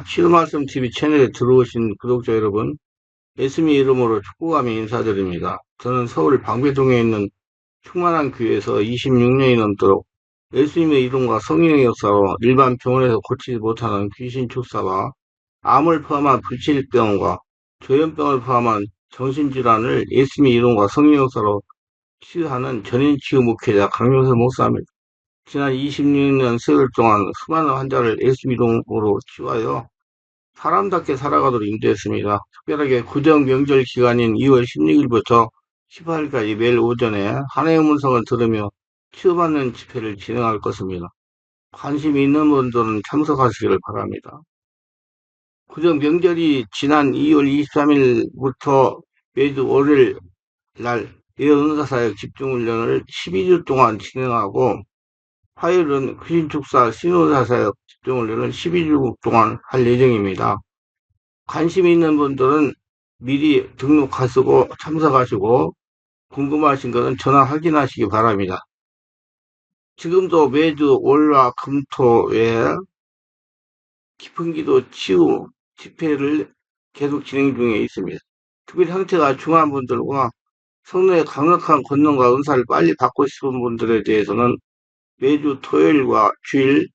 치유 말씀 TV 채널에 들어오신 구독자 여러분, 예수님 이름으로 축복하며 인사드립니다. 저는 서울 방배동에 있는 충만한 교회에서 26년이 넘도록 예수님의 이름과 성령의 역사로 일반 병원에서 고치지 못하는 귀신 축사와 암을 포함한 불치병과 조현병을 포함한 정신질환을 예수님의 이름과 성령의 역사로 치유하는 전인치유 목회자 강용석 목사입니다. 지난 26년 세월 동안 수많은 환자를 예수님 이름으로 치유하여 사람답게 살아가도록 인도했습니다. 특별하게 구정 명절 기간인 2월 16일부터 18일까지 매일 오전에 하나님의 음성을 들으며 치유받는 집회를 진행할 것입니다. 관심이 있는 분들은 참석하시기를 바랍니다. 구정 명절이 지난 2월 23일부터 매주 월요일 날 예언사사역 집중훈련을 12주 동안 진행하고 화요일은 귀신축사 신호사사역 집중훈련을 12주 동안 할 예정입니다. 관심 있는 분들은 미리 등록하시고 참석하시고 궁금하신 것은 전화 확인하시기 바랍니다. 지금도 매주 월화 금토에 깊은 기도 치유 집회를 계속 진행 중에 있습니다. 특별히 상태가 중한 분들과 성령의 강력한 권능과 은사를 빨리 받고 싶은 분들에 대해서는 매주 토요일과 주일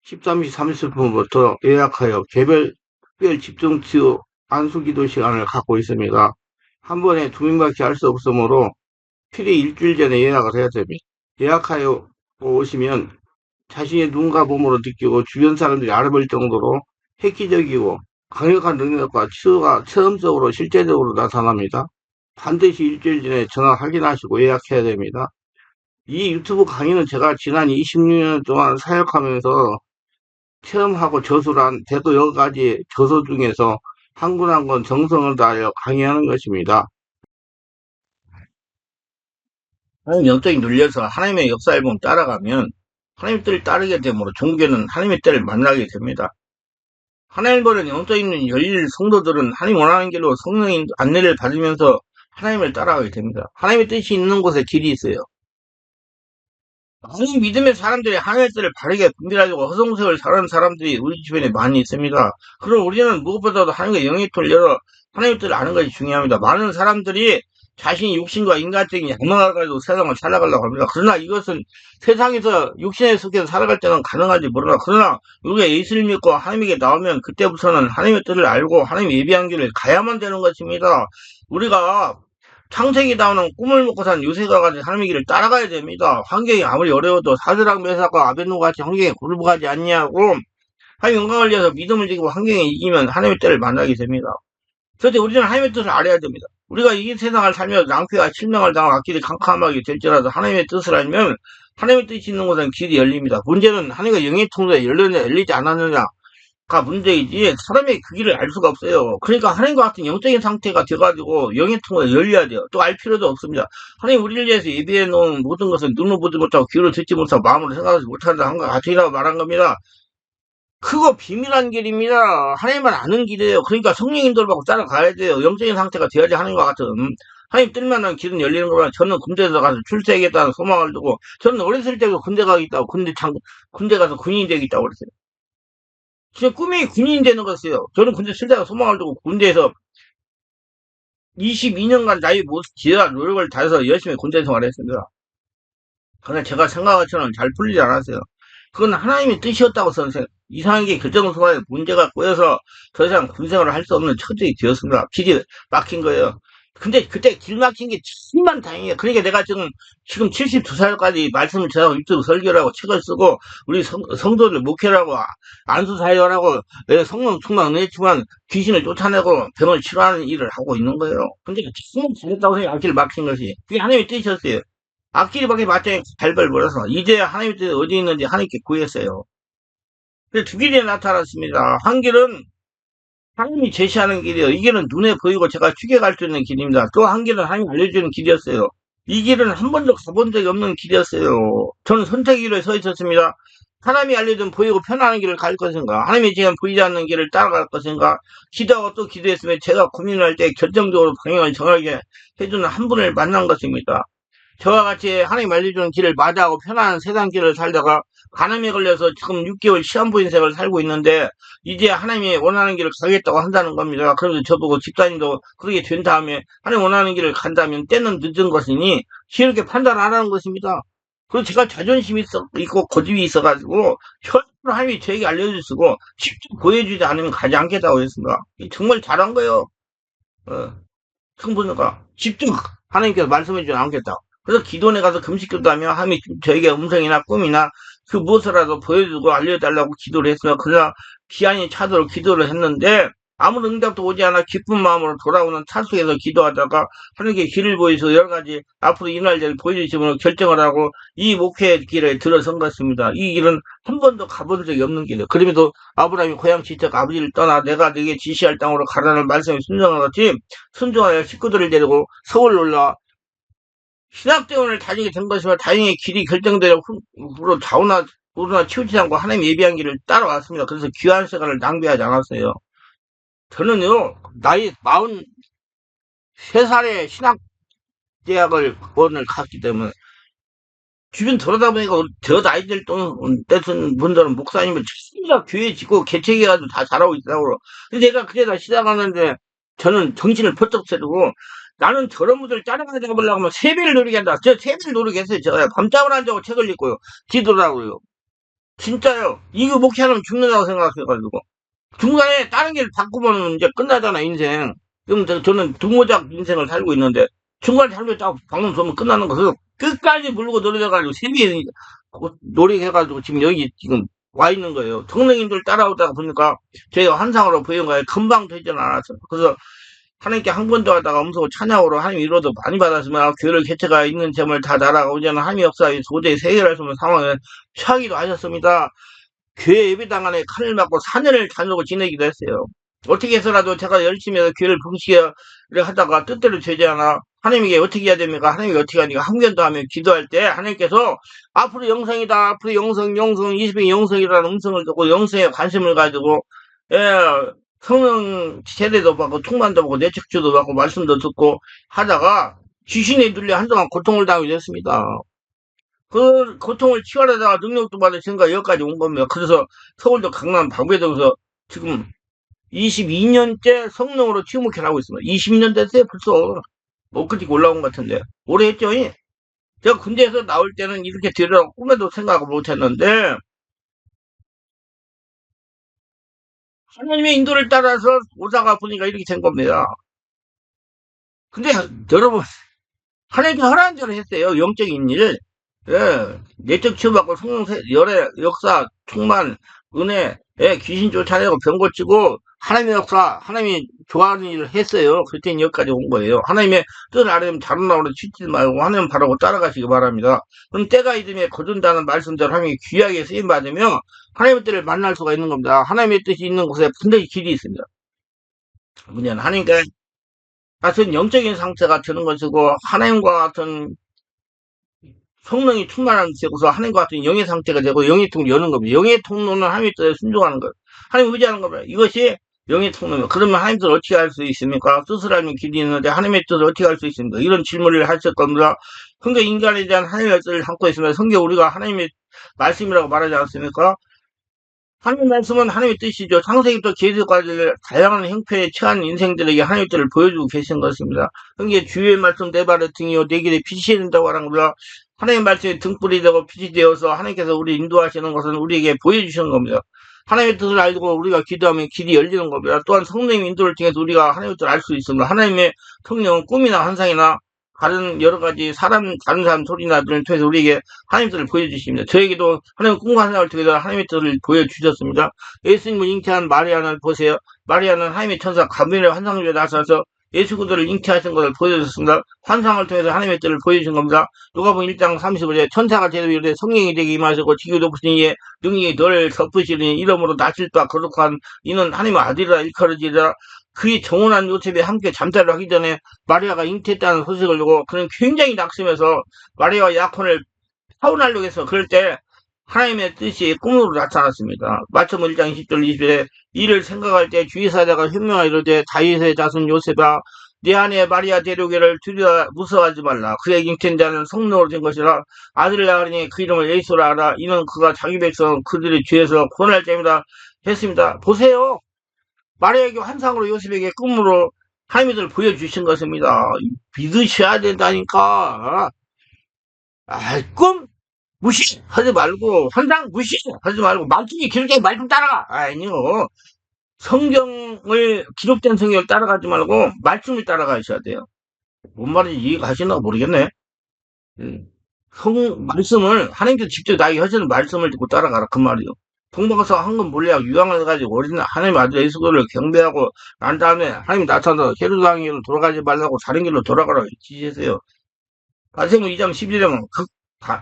13시 30분부터 예약하여 개별 특별 집중치유 안수기도 시간을 갖고 있습니다. 한 번에 2명밖에 할 수 없으므로 필히 일주일 전에 예약을 해야 됩니다. 예약하여 오시면 자신의 눈과 몸으로 느끼고 주변 사람들이 알아볼 정도로 획기적이고 강력한 능력과 치유가 체험적으로 실제적으로 나타납니다. 반드시 일주일 전에 전화 확인하시고 예약해야 됩니다. 이 유튜브 강의는 제가 지난 26년 동안 사역하면서 체험하고 저술한 대도 여러 가지 저서 중에서 한 권 한 권 정성을 다하여 강의하는 것입니다. 하나님 영적인 눌려서 하나님의 역사를 보면 따라가면 하나님의 뜻을 따르게 되므로 종교는 하나님의 뜻을 만나게 됩니다. 하나님 보는 영적인 열릴 성도들은 하나님 원하는 길로 성령의 안내를 받으면서 하나님을 따라가게 됩니다. 하나님의 뜻이 있는 곳에 길이 있어요. 많은 믿음의 사람들이 하나님의 뜻을 바르게 분별하고 허송세월 살아가는 사람들이 우리 주변에 많이 있습니다. 그럼 우리는 무엇보다도 하나님과 영의 틀을 열어 하나님의 뜻을 아는 것이 중요합니다. 많은 사람들이 자신이 육신과 인간적인 양망을 가지고 세상을 살아가려고 합니다. 그러나 이것은 세상에서 육신에 속해서 살아갈 때는 가능한지 모르나 그러나 우리가 예수를 믿고 하나님에게 나오면 그때부터는 하나님의 뜻을 알고 하나님 예비한 길을 가야만 되는 것입니다. 우리가 창세기 나오는 꿈을 먹고 산 요새가 가진 하나님의 길을 따라가야 됩니다. 환경이 아무리 어려워도 사드락 메삭과 아벤노 같이 환경에 굴복하지 않냐고 하나님 영광을 위해서 믿음을 지키고 환경에 이기면 하나님의 뜻을 만나게 됩니다. 그런데 우리는 하나님의 뜻을 알아야 됩니다. 우리가 이 세상을 살며 낭패와 실명을 당하고 앞길이 캄캄하게 될지라도 하나님의 뜻을 알면 하나님의 뜻이 있는 곳은 길이 열립니다. 문제는 하나님과 영의 통로에 열렸느냐 열리지 않았느냐가 문제이지 사람이 그 길을 알 수가 없어요. 그러니까 하나님과 같은 영적인 상태가 돼가지고 영의 통로에 열려야 돼요. 또 알 필요도 없습니다. 하나님 우리를 위해서 예비해 놓은 모든 것은 눈으로 보지 못하고 귀로 듣지 못하고 마음으로 생각하지 못한다 한 것 같으리라고 말한 겁니다. 그거 비밀한 길입니다. 하나님만 아는 길이에요. 그러니까 성령 인도를 받고 따라가야 돼요. 영적인 상태가 돼야지 하나님과 같은 하나님 뜰만한 길은 열리는 거라. 저는 군대에서 가서 출세하겠다는 소망을 두고 저는 어렸을 때부터 군대 가겠다고 군대 가서 군인이 되겠다고 그랬어요. 제 꿈이 군인이 되는 거였어요. 저는 군대 쓸데가 소망을 두고 군대에서 22년간 나이 못 지어야 노력을 다해서 열심히 군대 생활을 했습니다. 그러나 제가 생각한 것처럼 잘 풀리지 않았어요. 그건 하나님의 뜻이었다고 저는 이상하게 결정선언에 문제가 꼬여서 더 이상 군생활을 할 수 없는 처지가 되었습니다. 길이 막힌 거예요. 근데 그때 길 막힌 게 정말 다행이에요. 그러니까 내가 지금 72살까지 말씀을 전하고 유튜브 설교를 하고 책을 쓰고 우리 성도들 목회를 하고 안수사역을 하고 성령 충만 은혜지만 귀신을 쫓아내고 병을 치료하는 일을 하고 있는 거예요. 근데 정말 잘했다고 생각해요. 앞길 막힌 것이. 그게 하나님의 뜻이었어요. 앞길이 밖에 맞더니 발발 몰아서 이제 하나님의 뜻이 어디 있는지 하나님께 구했어요. 그래서 두 길이 나타났습니다. 한 길은 하나님이 제시하는 길이에요. 이 길은 눈에 보이고 제가 추격할 수 있는 길입니다. 또 한 길은 하나님이 알려주는 길이었어요. 이 길은 한 번도 가본 적이 없는 길이었어요. 저는 선택의 길에 서 있었습니다. 하나님이 알려준 보이고 편안한 길을 갈 것인가? 하나님이 지금 보이지 않는 길을 따라갈 것인가? 기도하고 또 기도했으면 제가 고민을 할 때 결정적으로 방향을 정하게 해주는 한 분을 만난 것입니다. 저와 같이 하나님 알려주는 길을 마다하고 편안한 세상 길을 살다가 간암에 걸려서 지금 6개월 시한부 인생을 살고 있는데 이제 하나님이 원하는 길을 가겠다고 한다는 겁니다. 그래서 저보고 집사님도 그렇게 된 다음에 하나님 원하는 길을 간다면 때는 늦은 것이니 이렇게 판단 안 하는 것입니다. 그리고 제가 자존심이 있고 고집이 있어가지고 절대로 하나님이 저에게 알려주시고 직접 보여주지 않으면 가지 않겠다고 했습니다. 정말 잘한 거예요. 어. 성부니까 집중 하나님께서 말씀해 주지 않겠다. 그래서 기도원에 가서 금식 기도하며 하나님이 저에게 음성이나 꿈이나 그 무엇이라도 보여주고 알려달라고 기도를 했으며 그러나 기한이 차도록 기도를 했는데 아무런 응답도 오지 않아 기쁜 마음으로 돌아오는 차 속에서 기도하다가 하나님께 길을 보이셔서 여러 가지 앞으로 이 날짜를 보여주시므로 결정을 하고 이 목회의 길에 들어선 것입니다. 이 길은 한 번도 가본 적이 없는 길이에요. 그럼에도 아브라함이 고향 지척 아버지를 떠나 내가 네게 지시할 땅으로 가라는 말씀에 순종하같이 순종하여 식구들을 데리고 서울로 올라 신학대원을 다니게 된 것이며 다행히 길이 결정되어 후로 좌우나 우르나 치우치지 않고 하나님 예비한 길을 따라왔습니다. 그래서 귀한 시간을 낭비하지 않았어요. 저는요 나이 43살에 신학대학을 원을 갔기 때문에 주변 돌아다 보니까 저 나이들 때쓴 분들은 목사님을 진짜 교회 짓고 개척해가지고 다 잘하고 있더라고요. 근데 내가 그래다 시작하는데 저는 정신을 번쩍 차리고 나는 저런 분들 따라가다 보려고 하면 세배를 누리게 한다. 저 세배를 누리게 했어요. 제가 밤잠을 안 자고 책을 읽고요. 기도라고요. 진짜요. 이거 목회하면 죽는다고 생각해가지고. 중간에 다른 길 바꾸면 이제 끝나잖아, 인생. 그럼 저는 두모작 인생을 살고 있는데, 중간에 잘못하고 방금 보면 끝나는 것을 끝까지 물고 늘어져가지고, 세비에 노력해가지고 지금 여기 지금 와 있는 거예요. 성령님들 따라오다가 보니까 저희가 환상으로 보인 거예요. 금방 되지는 않았어요. 그래서 하나님께 한 번도 하다가 음소거 찬양으로 하나님 위로도 많이 받았으면 교회를 개체가 있는 점을 다 날아가고자는 하나님 역사에 도저히 해결할 수 없는 상황에 처하기도 하셨습니다. 교회 예배당 안에 칼을 맞고 4년을 다니고 지내기도 했어요. 어떻게 해서라도 제가 열심히 해서 교회를 봉식을 하다가 뜻대로 되지 않아 하나님에게 어떻게 해야 됩니까? 하나님이 어떻게 하니까 한견도 하며 기도할 때 하나님께서 앞으로 영성이다. 앞으로 영성 20의 영성이라는 음성을 듣고 영성에 관심을 가지고 예, 성령 세례도 받고 충만도 받고 내척주도 받고 말씀도 듣고 하다가 귀신에 눌려 한동안 고통을 당하게 됐습니다. 그 고통을 치유하려다가 능력도 받으신가 여기까지 온 겁니다. 그래서 서울도 강남 방배동에서 지금 22년째 성령으로 치유 목회를 하고 있습니다. 22년 됐어요 벌써. 엊그저께 올라온 것 같은데 오래 했죠. 제가 군대에서 나올 때는 이렇게 되리라고 꿈에도 생각을 못했는데 하나님의 인도를 따라서 오다가 보니까 이렇게 된 겁니다. 근데 여러분 하나님께 허락한 대로 했어요. 영적인 일. 예, 내적 치유받고 성령 열애 역사 충만 은혜 예, 귀신 쫓아내고 병 고치고 하나님의 역사 하나님이 좋아하는 일을 했어요. 그랬더니 여기까지 온 거예요. 하나님의 뜻을 알으면 다른 나라로 치지 말고 하나님 바라고 따라가시기 바랍니다. 그럼 때가 이듬해 거둔다는 말씀대로 하나님이 귀하게 쓰임 받으며 하나님의 뜻을 만날 수가 있는 겁니다. 하나님의 뜻이 있는 곳에 분명히 길이 있습니다. 문제는 하나님께 같은 영적인 상태가 되는 것이고 하나님과 같은 성령이 충만한 곳에서 하나님과 같은 영의 상태가 되고 영의 통로 여는 겁니다. 영의 통로는 하나님의 뜻에 순종하는 거예요. 하나님 의지하는 겁니다. 이것이 영의 통로입니다. 그러면 하나님 뜻을 어떻게 할 수 있습니까? 뜻을 알면 길이 있는데 하나님의 뜻을 어떻게 할 수 있습니까? 이런 질문을 하실 겁니다. 그러니까 인간에 대한 하나님의 뜻을 담고 있으면 성경 우리가 하나님의 말씀이라고 말하지 않습니까? 하나님 말씀은 하나님의 뜻이죠. 창세기부터 계시까지 다양한 형편에 처한 인생들에게 하나님의 뜻을 보여주고 계신 것입니다. 그게 주의 말씀 내 발의 등이요 내 길에 빛이 된다고 하는 겁니다. 하나님 말씀이 등불이 되고 빛이 되어서 하나님께서 우리 인도하시는 것은 우리에게 보여주시는 겁니다. 하나님의 뜻을 알고 우리가 기도하면 길이 열리는 겁니다. 또한 성령의 인도를 통해서 우리가 하나님의 뜻을 알 수 있습니다. 하나님의 성령은 꿈이나 환상이나 다른 여러 가지 다른 사람 소리나 들을 통해서 우리에게 하나님의 뜻을 보여주십니다. 저에게도 하나님 꿈과 환상을 통해서 하나님의 뜻을 보여주셨습니다. 예수님을 잉태한 마리아는 보세요. 마리아는 하나님의 천사 가브리엘의 환상 중에 나서서 예수 그리스도를 잉태하신 것을 보여주셨습니다. 환상을 통해서 하나님의 뜻을 보여주신 겁니다. 누가복음 1장 35절에 천사가 제대로 이르되 성령이 되게 임하시고 지극히 높으신 이의 능력이 너를 덮으시리니 이러므로 나실 바 거룩한 이는 하나님의 아들이라 일컬어지리라. 그의 정혼한 요셉이 함께 잠자를 하기 전에 마리아가 잉태했다는 소식을 듣고 그는 굉장히 낙심해서 마리아와 약혼을 파혼하려고 해서 그럴 때 하나님의 뜻이 꿈으로 나타났습니다. 마태복음 1장 20절 20절에 이를 생각할 때 주의사자가 현명하게 이르되 다윗의 자손 요셉아 내 아내 마리아 데려오기를 두려워 무서워하지 말라. 그의 잉태한 자는 성령으로 된 것이라. 아들을 낳으니 그 이름을 예수라 하라. 이는 그가 자기 백성 그들의 죄에서 구원할 자입니다. 했습니다. 보세요. 마리아에게 환상으로 요셉에게 꿈으로 하나님을 보여주신 것입니다. 믿으셔야 된다니까. 꿈 무시하지 말고 환상 무시하지 말고 말씀이 기록된 말씀 따라가. 아니요. 성경을 기록된 성경을 따라가지 말고 말씀을 따라가셔야 돼요. 뭔 말인지 이해가시나 모르겠네. 말씀을 하나님께서 직접 나에게 하시는 말씀을 듣고 따라가라 그 말이요. 동방에서 황금 몰래하고 유황을 가지고 어린 하나님 아들 예수를 경배하고 난 다음에 하나님 나타나서 헤로당 길로 돌아가지 말라고 다른 길로 돌아가라고 지시했어요. 가세모 2장 11절은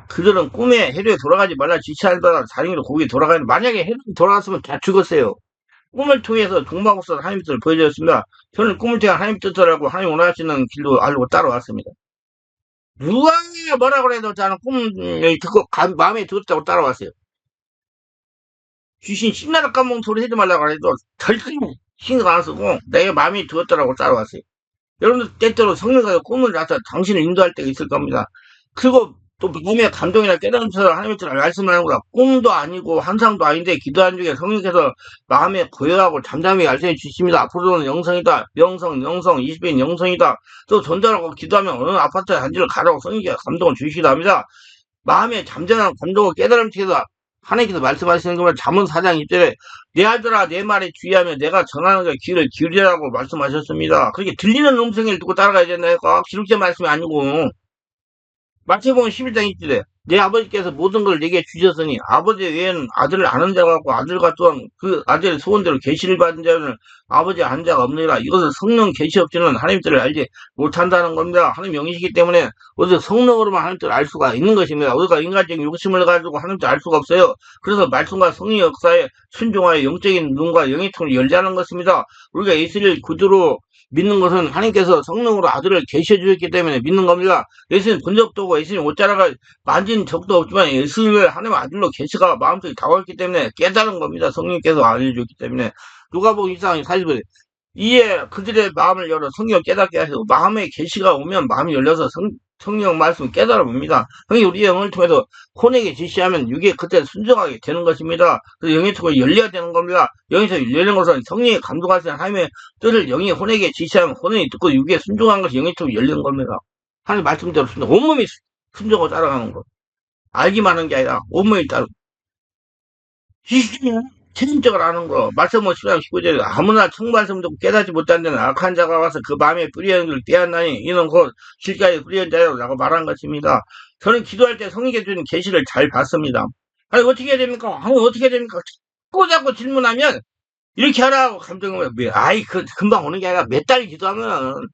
그들은 꿈에 헤로에 돌아가지 말라 지시하다가 다른 길로 거기 돌아가는 만약에 헤로에 돌아갔으면 다 죽었어요. 꿈을 통해서 동방으로서 하나님 뜻을 보여주었습니다. 저는 꿈을 통해 하나님 뜻을 알고 하나님 원하시는 길로 알고 따라왔습니다. 누가 뭐라고 해도 저는 꿈을 듣고 마음에 들었다고 따라왔어요. 귀신 신나라 까먹은 소리 하지 말라고 해도 절대 신경 안 쓰고 내가 마음에 들었다라고 따라왔어요. 여러분들 때때로 성령과 꿈을 나서 당신을 인도할 때가 있을 겁니다. 그리고 또 마음의 감동이나 깨달음처럼 하나님의 뜻을 말씀하는 거다. 꿈도 아니고 환상도 아닌데 기도한 중에 성령께서 마음에 고요하고 잠잠히 알려해 주십니다. 앞으로는 영성이다. 영성 20인 영성이다. 또 전달하고 기도하면 어느 아파트 단지를 가라고 성령께서 감동을 주시기도 합니다. 마음에 잠잠한 감동을 깨달음 통해서 하나님께서 말씀하시는 것은 잠언 4장 2절에 내 아들아 내 말에 주의하며 내가 전하는 것에 귀를 기울이라고 말씀하셨습니다. 그렇게 들리는 음성을 듣고 따라가야 된다니까. 기록된 말씀이 아니고. 마태복음 11장 1절에 내 아버지께서 모든 걸 내게 주셨으니 아버지 외에는 아들을 아는 자가 없고 아들과 또한 그 아들의 소원대로 계시를 받은 자는 아버지 아는 자가 없느니라. 이것은 성령 계시 없이는 하나님 뜻을 알지 못한다는 겁니다. 하나님 영이시기 때문에 어디서 성령으로만 하나님 뜻을 알 수가 있는 것입니다. 우리가 인간적인 욕심을 가지고 하나님 뜻을 알 수가 없어요. 그래서 말씀과 성령 역사에 순종하여 영적인 눈과 영의 통을 열자는 것입니다. 우리가 예수를 구주로 믿는 것은 하나님께서 성령으로 아들을 계시해 주셨기 때문에 믿는 겁니다. 예수님 본 적도 없고 예수님 옷자락을 만진 적도 없지만 예수님을 하나님 아들로 계시가 마음속에 다가왔기 때문에 깨달은 겁니다. 성령께서 알려줬기 때문에. 누가복음 1장 40절에 이에 그들의 마음을 열어 성령을 깨닫게 하시고 마음의 계시가 오면 마음이 열려서 성령 말씀을 깨달아 봅니다. 형이 우리의 영을 통해서 혼에게 지시하면 육에 그때 순종하게 되는 것입니다. 그래서 영의 통을 열려야 되는 겁니다. 영에서 열리는 것은 성령이 감동하시는 하나님의 뜻을 영이 혼에게 지시하면 혼이 듣고 육에 순종한 것이 영의 통을 열리는 겁니다. 하나님 말씀대로 온몸이 순종하고 따라가는 것. 알기만 하는 게 아니라 온몸이 따르고. 체험적으로 아는 거. 말씀은 10장 19절에 아무나 청말씀 듣고 깨닫지 못한 데는 악한 자가 와서 그 마음에 뿌리는 것을 떼었나니 이는 곧 실가에 뿌리는 자라고 말한 것입니다. 저는 기도할 때 성령께 주는 계시를 잘 받습니다. 아니 어떻게 해야 됩니까? 아니 어떻게 해야 됩니까? 자꾸 질문하면 이렇게 하라고 감정을 아이 금방 오는 게 아니라 몇 달 기도하면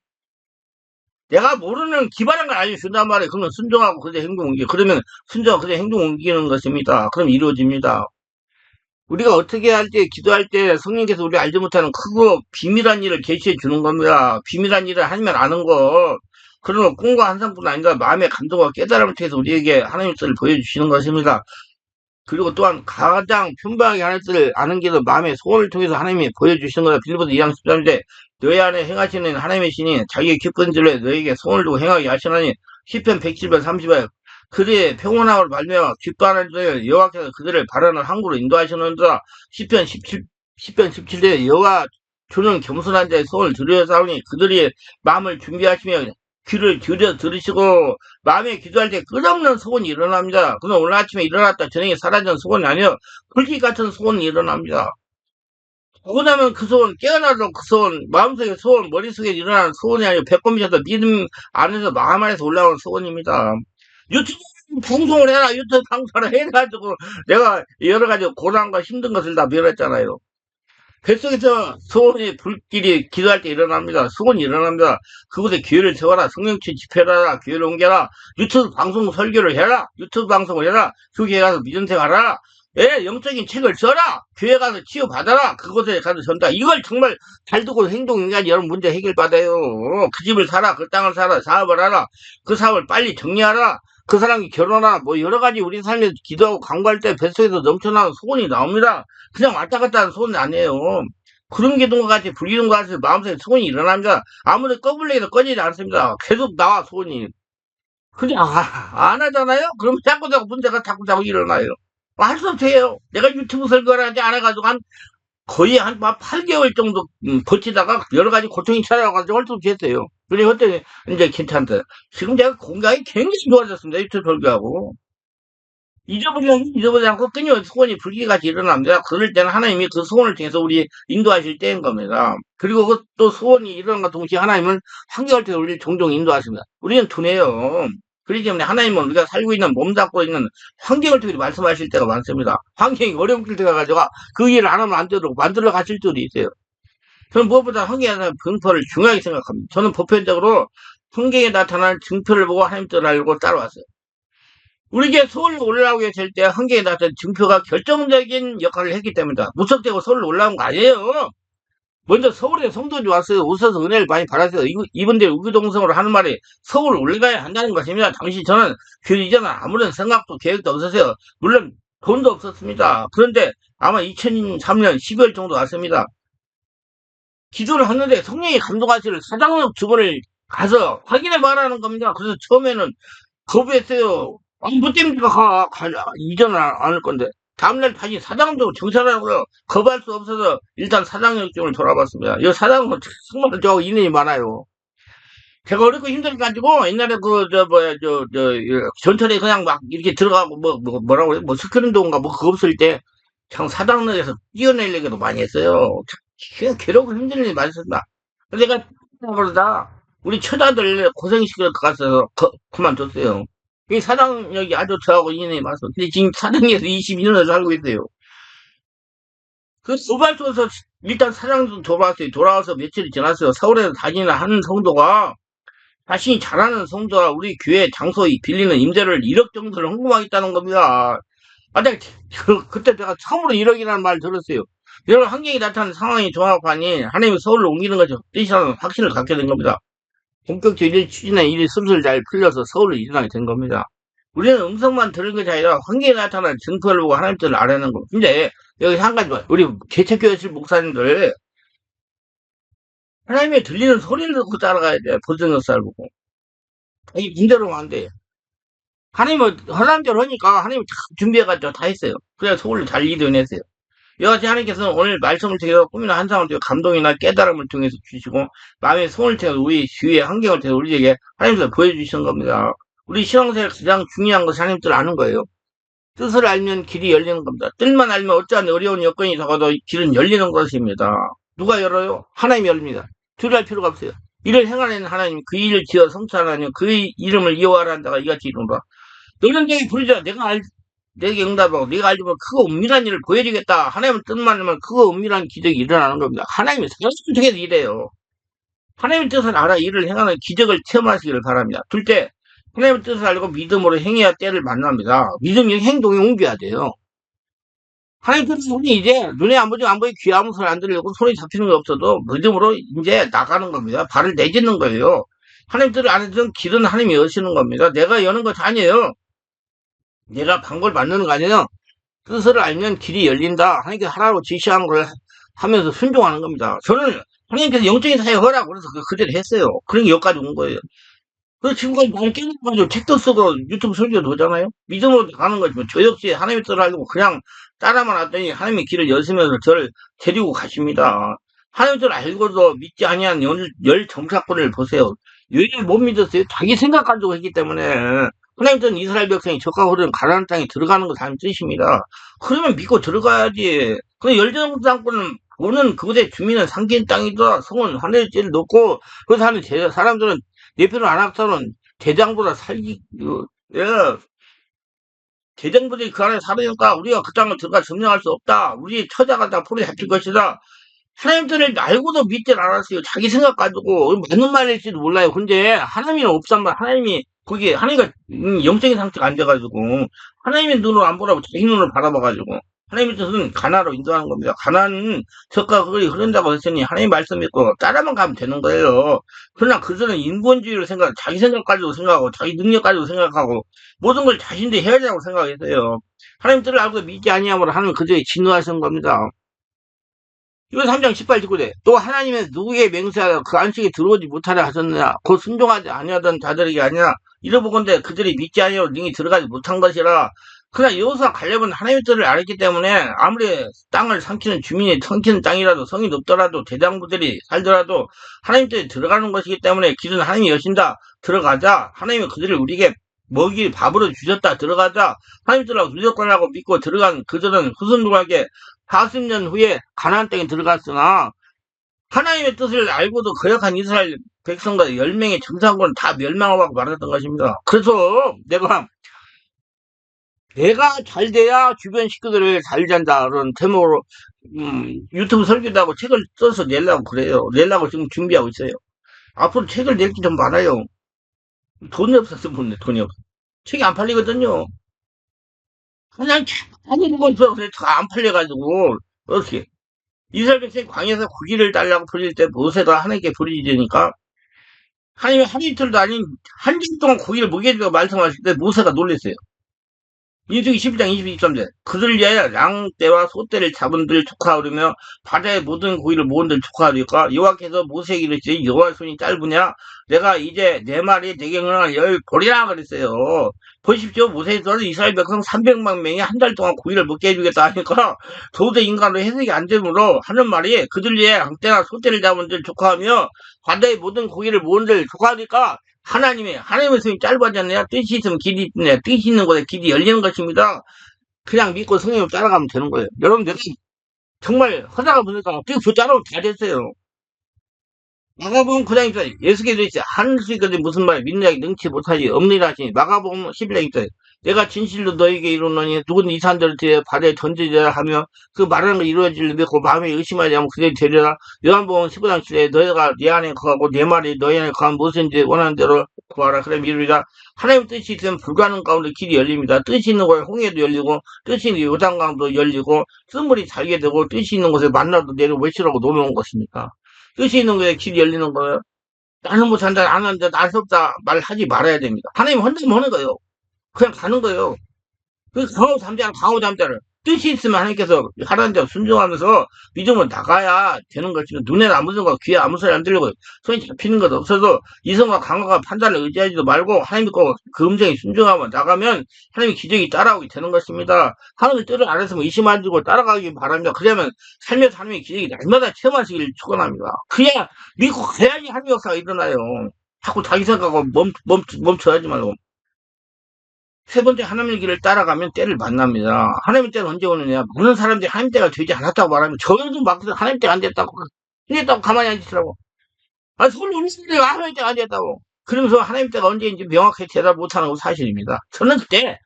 내가 모르는 기발한 걸 알려준단 말이에요. 그러면 순종하고 그대 행동 옮기 그러면 순종하고 그대 행동 옮기는 것입니다. 그럼 이루어집니다. 우리가 어떻게 할 때, 기도할 때 성령께서 우리가 알지 못하는 크고 비밀한 일을 계시해 주는 겁니다. 비밀한 일을 하면 아는 거. 그러면 꿈과 환상뿐 아니라 마음의 감동과 깨달음을 통해서 우리에게 하나님의 뜻을 보여주시는 것입니다. 그리고 또한 가장 편박하게 하나님의 뜻을 아는 길은 마음의 소원을 통해서 하나님이 보여주시는 거다. 빌립보서 2장 13절에 너희 안에 행하시는 하나님의 신이 자기의 기쁜 줄에 너희에게 소원을 두고 행하게 하시나니 시편 107편 30절 그들의 평온함을 말며 기뻐하는 자들 여호와께서 그들을 바라는 항구로 인도하시는도다. 시편 17절 여호와 주는 겸손한 자의 소원을 들으사오니 그들이 마음을 준비하시며 귀를 기울여 들으시고 마음에 기도할 때 끝없는 소원이 일어납니다. 그러나 오늘 아침에 일어났다 저녁에 사라진 소원이 아니요 불빛 같은 소원이 일어납니다. 하고 나면 그 소원 깨어나도 그 소원 마음속에 소원 머릿속에 일어나는 소원이 아니고 배꼽미쳐서 믿음 안에서 마음 안에서 올라오는 소원입니다. 유튜브 방송을 해라. 유튜브 방송을 해가지고 내가 여러 가지 고난과 힘든 것을 다 면했잖아요. 뱃속에서 소원이 불길이 기도할 때 일어납니다. 소원이 일어납니다. 그곳에 기회를 세워라. 성령치 집회를 하라. 기회를 옮겨라. 유튜브 방송 설교를 해라. 유튜브 방송을 해라. 교회에 가서 믿음생 하라. 예, 영적인 책을 써라. 교회 가서 치유받아라. 그곳에 가서 전다. 이걸 정말 잘 두고 행동인간이 여러분 문제 해결받아요. 그 집을 사라. 그 땅을 사라. 사업을 하라. 그 사업을 빨리 정리하라. 그 사람이 결혼하라. 뭐 여러 가지 우리 삶에서 기도하고 간구할 때 뱃속에서 넘쳐나는 소원이 나옵니다. 그냥 왔다 갔다 하는 소원이 아니에요. 그런 기둥과 같이 불기둥과 같이 마음속에 소원이 일어납니다. 아무리 꺼불려도 꺼지지 않습니다. 계속 나와 소원이. 근데 안 하잖아요? 그럼 자꾸 문제가 자꾸 일어나요. 할 수 없어요. 내가 유튜브 설교를 하지 않아가지고 거의 한 8개월 정도 버티다가 여러 가지 고통이 찾아와가지고 할 수 없이 했어요. 그래 그때 이제 괜찮대. 지금 제가 건강이 굉장히 좋아졌습니다. 유튜브 설교하고. 잊어버리지 않고 끊임없이 소원이 불길같이 일어납니다. 그럴 때는 하나님이 그 소원을 통해서 우리 인도하실 때인 겁니다. 그리고 또 소원이 일어남과 동시에 하나님은 환경을 통해서 우리를 종종 인도하십니다. 우리는 둔해요. 그렇기 때문에 하나님은 우리가 살고 있는 몸 잡고 있는 환경을 통해서 말씀하실 때가 많습니다. 환경이 어려울 때가 가지고 그 일을 안 하면 안 되도록 만들어 가실 때도 있어요. 저는 무엇보다 환경에 대한 분포를 중요하게 생각합니다. 저는 보편적으로 환경에 나타날 증표를 보고 하나님 뜻을 알고 따라왔어요. 우리에게 서울로 올라오게 될 때 한계에 나타난 증표가 결정적인 역할을 했기 때문이다. 무턱대고 서울로 올라온 거 아니에요. 먼저 서울에 성도들이 왔어요. 오셔서 은혜를 많이 받았어요. 이분들이 우기동성으로 하는 말이 서울 올라가야 한다는 것입니다. 당시 저는 그 이전은 아무런 생각도 계획도 없었어요. 물론 돈도 없었습니다. 그런데 아마 2003년 12월 정도 왔습니다. 기도를 하는데 성령이 감동하시를 사장역 주문을 가서 확인해 말하는 겁니다. 그래서 처음에는 거부했어요. 아니, 뭐 때문에 이전은 안 할 건데. 다음날 다시 사장도 정찰하고요. 거부할 수 없어서 일단 사장역점을 돌아봤습니다. 이 사장은 정말 저하고 인연이 많아요. 제가 어렵고 힘들어가지고 옛날에 전철에 그냥 막 이렇게 들어가고 뭐라고 그래? 뭐 스크린동인가 뭐 그거 없을 때 참 사장역에서 뛰어내려기도 많이 했어요. 그냥 괴롭고 힘든 일이 많습니다. 근데 내가 그러다 우리 처자들 고생시켜 가서 그만뒀어요. 이 사장역이 아주 저하고 인연이 많았어. 근데 지금 사장역에서 22년을 살고 있어요. 그 도발소에서 일단 사장도 돌아왔어요. 돌아와서 며칠이 지났어요. 서울에서 다니는 한 성도가 자신이 잘하는 성도가 우리 교회 장소 빌리는 임대료를 1억 정도를 헌금하겠다는 겁니다. 아, 그때 제가 처음으로 1억이라는 말 들었어요. 여러 환경이 나타나는 상황이 종합하니 하나님이 서울로 옮기는 거죠. 뜻이라는 확신을 갖게 된 겁니다. 본격적인 일 추진에 일이 슬슬 잘 풀려서 서울로 이전하게 된 겁니다. 우리는 음성만 들은 것이 아니라 환경에 나타난 증거를 보고 하나님 뜻을 알아내는 거. 근데 여기 한 가지 봐. 우리 개척교회실 목사님들 하나님의 들리는 소리를 듣고 따라가야 돼. 보증 역사를 보고. 이게 문제로 안 돼. 하나님은 하나님대로 하니까 하나님이 다 준비해가지고 다 했어요. 그래야 서울로 잘 이동했어요. 여하튼 하나님께서는 오늘 말씀을 통해서 꿈이나 환상을 통해 감동이나 깨달음을 통해서 주시고 마음의 소원을 통해서 우리 주위의 환경을 통해서 우리에게 하나님께서 보여주시는 겁니다. 우리 신앙생활 가장 중요한 것은 하나님 뜻을 아는 거예요. 뜻을 알면 길이 열리는 겁니다. 뜻만 알면 어떠한 어려운 여건이 적어도 길은 열리는 것입니다. 누가 열어요? 하나님이 열립니다. 두려할 필요가 없어요. 이를 행하는 하나님, 그 일을 지어 성취하는 하나님, 그 이름을 이어하라 한다가 이같이 이른다. 너는 내게 부르자. 내게 응답하고 네가 알지 못 크고 은밀한 일을 보여주겠다. 하나님의 뜻만 알면 크고 은밀한 기적이 일어나는 겁니다. 하나님이 사실을 통해서 이래요. 하나님의 뜻을 알아 일을 행하는 기적을 체험하시기를 바랍니다. 둘째, 하나님의 뜻을 알고 믿음으로 행해야 때를 만납니다. 믿음이 행동에 옮겨야 돼요. 하나님 뜻은 우리 이제 눈에 안 보이 귀 아무 소리 안 들리고 손이 잡히는 게 없어도 믿음으로 이제 나가는 겁니다. 발을 내딛는 거예요. 하나님 뜻을 아는 길은 하나님이 여시는 겁니다. 내가 여는 것이 아니에요. 내가 방법을 만드는 거 아니에요. 뜻을 알면 길이 열린다. 하나님께서 하라고 지시하는 걸 하면서 순종하는 겁니다. 저는 하나님께서 영적인 사역을 하라고 그래서 그대로 했어요. 그런 게 여기까지 온 거예요. 그래서 지금까지 많이 깨져가지고 책도 쓰고 유튜브 설교도 하잖아요. 믿음으로 가는 거지. 저 역시 하나님의 뜻을 알고 그냥 따라만 왔더니 하나님의 길을 여시면서 저를 데리고 가십니다. 하나님의 뜻을 알고도 믿지 아니한 열 정사건을 보세요. 왜 못 믿었어요? 자기 생각 가지고 했기 때문에. 하나님 뜻은 이스라엘 백성이 적과 흐르는 가나안 땅에 들어가는 거 하나님 뜻입니다. 그러면 믿고 들어가야지. 그 열정상권은 오는 그곳의 주민은 상긴 땅이다. 성은 하늘지를 놓고 그 사는 사람들은 내 편을 안 학사는 대장보다 예, 대장들이 그 안에 살으니까 우리가 그 땅을 들어가 점령할 수 없다. 우리 처자가 다 풀에 잡힐 것이다. 하나님들을 알고도 믿질 않았어요. 자기 생각 가지고 맞는 말일지도 몰라요. 근데 하나님은 없단 말. 하나님이 거기에 하나님과 영적인 상태가 안 돼가지고 하나님의 눈으로 안 보라고 자기 눈으로 바라봐가지고 하나님의 뜻은 가나로 인도하는 겁니다. 가나는 적과 그걸이 흐른다고 했으니 하나님 말씀 믿고 따라만 가면 되는 거예요. 그러나 그들은 인본주의를 자기 생각 가지고 생각하고 자기 능력 가지고 생각하고 모든 걸 자신들이 해야 된다고 생각했어요. 하나님 뜻을 알고 믿지 아니하므로 하나님 그들이 진노하신 겁니다. 이거 3장 18, 19대. 또 하나님은 누구에게 맹세하여 그 안식에 들어오지 못하려 하셨느냐. 곧 순종하지 아니하던 자들에게 아니라 이러보건대 그들이 믿지 아니하고 능히 들어가지 못한 것이라. 그러나 여호수아 갈렙은 하나님의 뜻을 알았기 때문에 아무리 땅을 삼키는 주민이 삼키는 땅이라도 성이 높더라도 대장부들이 살더라도 하나님 뜻에 들어가는 것이기 때문에 길은 하나님이 여신다. 들어가자. 하나님은 그들을 우리에게 먹이 밥으로 주셨다. 들어가자. 하나님 뜻하고 무조건하고 믿고 들어간 그들은 후손들에게 40년 후에 가나안 땅에 들어갔으나 하나님의 뜻을 알고도 거역한 이스라엘 백성과 10명의 정상군은 다 멸망하고 말았던 것입니다. 그래서 내가 잘 돼야 주변 식구들을 잘 잔다 그런 제목으로 유튜브 설교도 하고 책을 써서 내려고 그래요. 내려고 지금 준비하고 있어요. 앞으로 책을 낼 게 좀 많아요. 돈이 없어서 못 내, 돈이 없어. 책이 안 팔리거든요. 그냥 하는 건 있어. 그래서 안 팔려가지고 어떻게 이스라엘 백성이 광야에서 고기를 달라고 부릴 때 모세가 하나님께 부르짖으니까 하나님이 하루 이틀도 아닌 한 주 동안 고기를 먹여주고 말씀하실 때 모세가 놀랐어요. 민수기 12장 23절 그들 위하여 양떼와 소떼를 잡은들 축하하려며 바다의 모든 고기를 모은들 축하하리까 여호와께서 모세에게 이르시되 여호와의 손이 짧으냐 내가 이제 내 말이 내게 응하여 열 보리라 그랬어요. 보십시오. 모세에서는 이스라엘 백성 300만 명이 한 달 동안 고기를 먹게 해주겠다 하니까 도저히 인간으로 해석이 안 되므로 하는 말이 그들 위에 양떼나 소떼를 잡은들 축하하며 바다의 모든 고기를 모은들 축하하니까 하나님의 손이 짧아졌네요. 뜻이 있으면 길이 있네. 뜻이 있는 곳에 길이 열리는 것입니다. 그냥 믿고 성령을 따라가면 되는 거예요. 여러분들 정말 하다가 보니까 쭉 따라오면 다 됐어요. 마가복음 9장 1절 예수께서 이제 하늘수까지 무슨 말 믿는 자에게 능치 못하지 없느니라 하시니 마가복음 11장 1절 내가 진실로 너에게 이르노니 누구든 이 산들을 들여 바다에 던지자 하며 그 말하는 거 이루어질 믿고 마음에 의심하지 않으면 그대로 되리라. 요한복음 15장 7절 너희가 내 안에 거하고 내 말이 너희 안에 거하면 무엇인지 원하는 대로 구하라. 그럼 이루리라. 하나님 뜻이 있으면 불가능 가운데 길이 열립니다. 뜻이 있는 곳에 홍해도 열리고 뜻이 있는 요단강도 열리고 쓴물이 살게 되고 뜻이 있는 곳에 만나도 내려 외치라고 노는 것입니까? 뜻이 있는 거에 길이 열리는 거예요. 나는 못 산다, 안 한다, 날 수 없다 말하지 말아야 됩니다. 하나님 혼자만 하는 거예요. 그냥 가는 거예요. 그 강호 잠자는 강호 잠자를 뜻이 있으면 하나님께서 하라는 대로 순종하면서 믿음으로 나가야 되는 것이고 눈에는 아무 생각 귀에 아무 소리 안 들리고 손이 잡히는 것도 없어도 이성과 강호가 판단을 의지하지도 말고 하나님 믿고 그 음성에 순종하면 나가면 하나님의 기적이 따라오게 되는 것입니다. 하나님의 뜻을 알았으면 의심하지고 따라가기 바랍니다. 그러면 삶에서 하나님의 기적이 날마다 체험하시기를 축원합니다. 그냥 믿고 가야지 하나님의 역사가 일어나요. 자꾸 자기 생각하고 멈춰야지 말고. 세 번째 하나님의 길을 따라가면 때를 만납니다. 하나님의 때는 언제 오느냐? 많은 사람들이 하나님 때가 되지 않았다고 말하면 저희도 막 하나님 때가 안 됐다고 안 됐다고 가만히 앉으시라고. 아 서울 우리들이 하나님 때가 안 됐다고. 그러면서 하나님 때가 언제인지 명확하게 대답 못하는 건 사실입니다. 저는 그때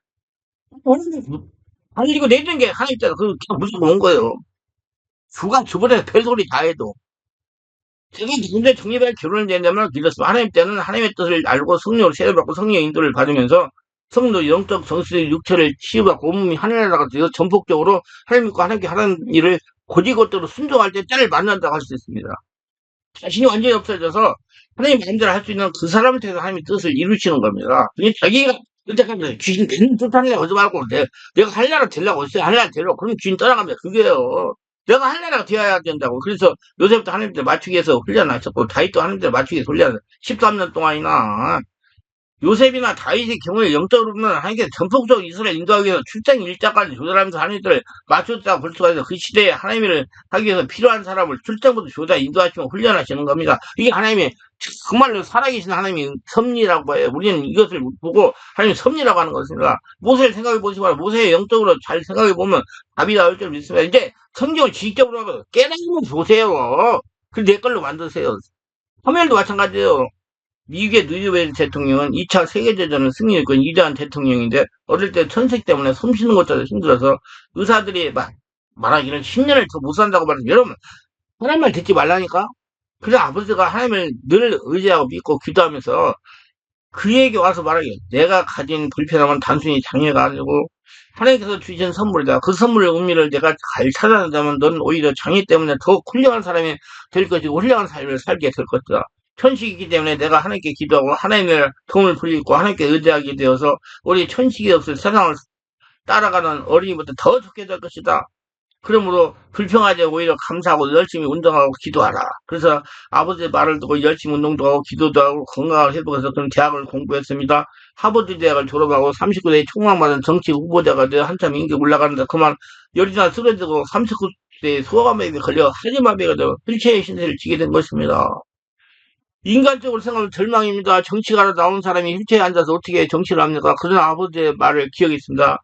달리고 내리는 게 하나님 때가 그 무조건 온 거예요. 주보다 별소리 다 해도. 제가 군대 중립에 결혼을 낸다면 믿었습니다. 하나님 때는 하나님의 뜻을 알고 성령을 세례받고 성령의 인도를 받으면서 성도 영적 정신의 육체를 치유받고 온몸이 하늘나라가 되어 전폭적으로 하나님 믿고 하나님께 하는 일을 고지고대로 순종할 때 때를 만난다고 할 수 있습니다. 자신이 완전히 없어져서 하나님 마음대로 할 수 있는 그 사람을 통해서 하나님의 뜻을 이루시는 겁니다. 그게 자기가 선택하면서 귀신 되는 뜻 하려고 하지 말고 내가 할 나라 되려고 했어요. 할 나라 되려고 그러면 귀신 떠나갑니다. 그게요. 내가 할 나라가 되어야 된다고. 그래서 요새부터 하나님들 맞추기 위해서 훈련하셨고 다윗도 하나님들 맞추기 위해서 훈련 13년 동안이나 요셉이나 다윗의 경우에 영적으로 보면 하나님께서 전폭적으로 이스라엘 인도하기 위해서 출장 일자까지 조절하면서 하나님들을 맞췄다고 볼 수가 있어. 그 시대에 하나님을 하기 위해서 필요한 사람을 출장부터 조절 인도하시면 훈련하시는 겁니다. 이게 하나님의 정말로 살아계신 하나님의 섭리라고 해요. 우리는 이것을 보고 하나님 섭리라고 하는 것입니다. 모세를 생각해 보시고 모세의 영적으로 잘 생각해 보면 답이 나올 줄 믿습니다. 이제 성경을 지식적으로 하고 깨달으면 보세요. 그리고 내 걸로 만드세요. 화면도 마찬가지예요. 미국의 누이베리 대통령은 2차 세계대전을 승리했고 위대한 대통령인데 어릴 때 천식 때문에 숨 쉬는 것조차 힘들어서 의사들이 말하기를 10년을 더 못 산다고 말해서 여러분 하나님 말 듣지 말라니까. 그래서 아버지가 하나님을 늘 의지하고 믿고 기도하면서 그에게 와서 말하기를 내가 가진 불편함은 단순히 장애가 아니고 하나님께서 주신 선물이다. 그 선물의 의미를 내가 잘 찾아낸다면 넌 오히려 장애 때문에 더 훌륭한 사람이 될 것이고 훌륭한 삶을 살게 될 것이다. 천식이기 때문에 내가 하나님께 기도하고 하나님의 도움을 빌리고 하나님께 의지하게 되어서 우리 천식이 없을 세상을 따라가는 어린이보다 더 좋게 될 것이다. 그러므로 불평하지 오히려 감사하고 열심히 운동하고 기도하라. 그래서 아버지의 말을 듣고 열심히 운동도 하고 기도도 하고 건강을 회복해서 그런 대학을 공부했습니다. 하버드 대학을 졸업하고 39세에 총망받은 정치 후보자가 되어 한참 인기 올라가는데 그만 열이나 쓰러지고 39세에 소아마비에 걸려 하지마비가 되어 휠체어 신세를 지게 된 것입니다. 인간적으로 생각하면 절망입니다. 정치가로 나온 사람이 휠체어에 앉아서 어떻게 정치를 합니까? 그런 아버지의 말을 기억이 있습니다.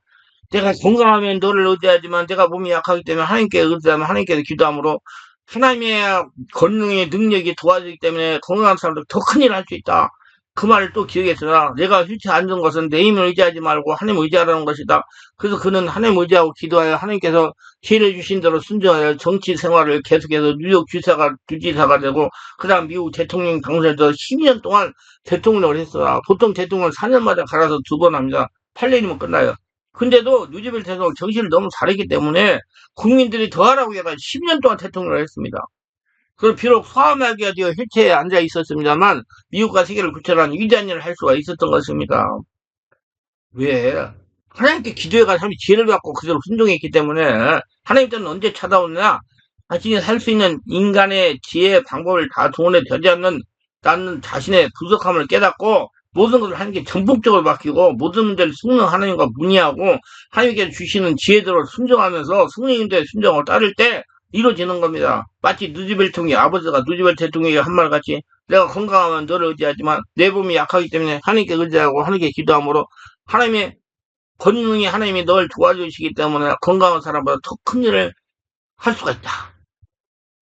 내가 건강하면 너를 의지하지만 내가 몸이 약하기 때문에 하나님께 의지하면 하나님께서 기도함으로 하나님의 권능의 능력이 도와주기 때문에 건강한 사람도 더 큰일 할 수 있다. 그 말을 또 기억했으나 내가 휠체어에 앉은 것은 내 힘을 의지하지 말고 하나님 의지하라는 것이다. 그래서 그는 하나님 의지하고 기도하여 하나님께서 기회를 주신 대로 순종하여 정치 생활을 계속해서 뉴욕 주지사가 되고 그다음 미국 대통령 당선에서 10년 동안 대통령을 했어요. 보통 대통령은 4년마다 갈아서 2번 합니다. 8년이면 끝나요. 근데도 누지벨 대통령 정신을 너무 잘했기 때문에 국민들이 더 하라고 해가 10년 동안 대통령을 했습니다. 그럼 비록 소아마비가 되어 휠체어에 앉아 있었습니다만 미국과 세계를 구출한 위대한 일을 할 수가 있었던 것입니다. 왜? 하나님께 기도해가 사람이 지혜를 받고 그대로 순종했기 때문에 하나님 때는 언제 찾아오느냐? 자신이 살 수 있는 인간의 지혜 방법을 다 동원해 되지 않는 나는 자신의 부족함을 깨닫고 모든 것을 하나님께 전폭적으로 맡기고 모든 문제를 성령 하나님과 문의하고 하나님께 주시는 지혜대로 순종하면서 성령님들의 순종을 따를 때 이루어지는 겁니다. 마치 누지벨 총리 아버지가 누지벨 대통령에게 한 말 같이 내가 건강하면 너를 의지하지만 내 몸이 약하기 때문에 하나님께 의지하고 하나님께 기도함으로 하나님의 권능이 하나님이 널 도와주시기 때문에 건강한 사람보다 더 큰 일을 할 수가 있다.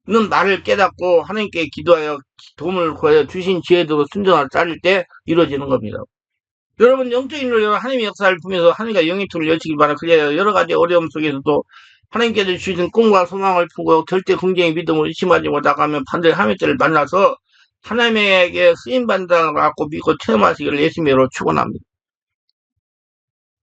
는 말을 깨닫고 하나님께 기도하여 도움을 구하여 주신 지혜대로 순종을 따를 때 이루어지는 겁니다. 여러분 영적인 일로 하나님의 역사를 보면서 하나님과 영의 통을 열치길 바라. 그래야 여러 가지 어려움 속에서도 하나님께서 주신 꿈과 소망을 품고 절대 긍정의 믿음을 의심하지 못하면 반드시 하나님의 때를 만나서 하나님에게 쓰임받는다고 믿고 체험하시기를 예수님으로 축원합니다.